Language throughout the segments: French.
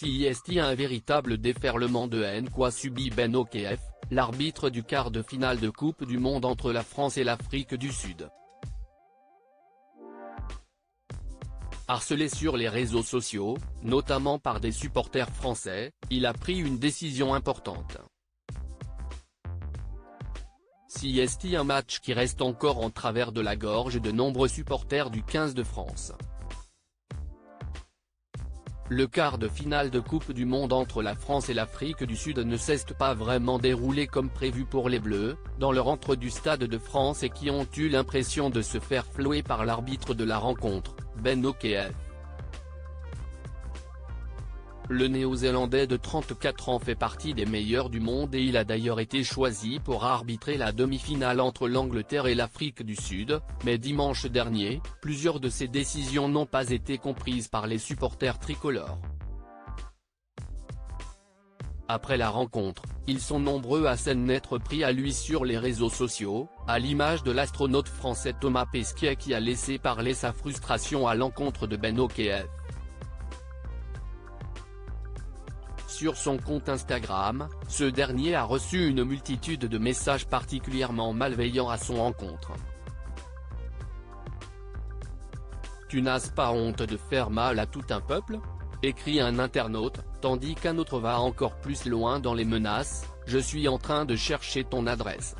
Si est un véritable déferlement de haine qu'a subi Ben Okef, l'arbitre du quart de finale de Coupe du Monde entre la France et l'Afrique du Sud. Harcelé sur les réseaux sociaux, notamment par des supporters français, il a pris une décision importante. Si est un match qui reste encore en travers de la gorge de nombreux supporters du 15 de France. Le quart de finale de Coupe du Monde entre la France et l'Afrique du Sud ne s'est pas vraiment déroulé comme prévu pour les Bleus, dans leur entrée du Stade de France et qui ont eu l'impression de se faire flouer par l'arbitre de la rencontre, Ben Okef. Le Néo-Zélandais de 34 ans fait partie des meilleurs du monde et il a d'ailleurs été choisi pour arbitrer la demi-finale entre l'Angleterre et l'Afrique du Sud, mais dimanche dernier, plusieurs de ses décisions n'ont pas été comprises par les supporters tricolores. Après la rencontre, ils sont nombreux à s'en être pris à lui sur les réseaux sociaux, à l'image de l'astronaute français Thomas Pesquet qui a laissé parler sa frustration à l'encontre de Ben Okef. Sur son compte Instagram, ce dernier a reçu une multitude de messages particulièrement malveillants à son encontre. « Tu n'as pas honte de faire mal à tout un peuple ?» écrit un internaute, tandis qu'un autre va encore plus loin dans les menaces, « Je suis en train de chercher ton adresse ».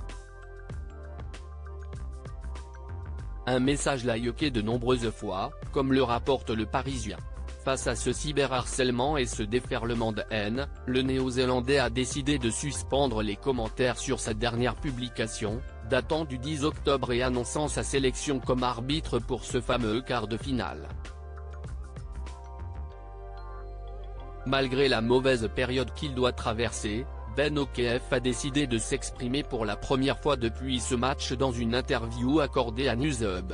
Un message liké de nombreuses fois, comme le rapporte Le Parisien. Face à ce cyberharcèlement et ce déferlement de haine, le Néo-Zélandais a décidé de suspendre les commentaires sur sa dernière publication, datant du 10 octobre et annonçant sa sélection comme arbitre pour ce fameux quart de finale. Malgré la mauvaise période qu'il doit traverser, Ben Okef a décidé de s'exprimer pour la première fois depuis ce match dans une interview accordée à Newshub.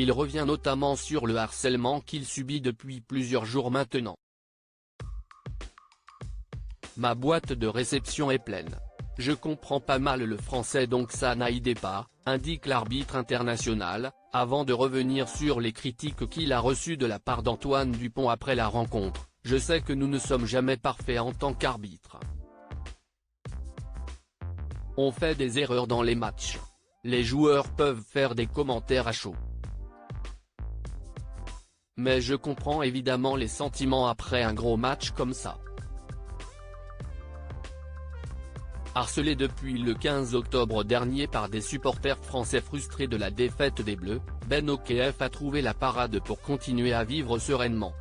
Il revient notamment sur le harcèlement qu'il subit depuis plusieurs jours maintenant. Ma boîte de réception est pleine. Je comprends pas mal le français donc ça n'aide pas, indique l'arbitre international, avant de revenir sur les critiques qu'il a reçues de la part d'Antoine Dupont après la rencontre. Je sais que nous ne sommes jamais parfaits en tant qu'arbitre. On fait des erreurs dans les matchs. Les joueurs peuvent faire des commentaires à chaud. Mais je comprends évidemment les sentiments après un gros match comme ça. Harcelé depuis le 15 octobre dernier par des supporters français frustrés de la défaite des Bleus, Ben Okef a trouvé la parade pour continuer à vivre sereinement.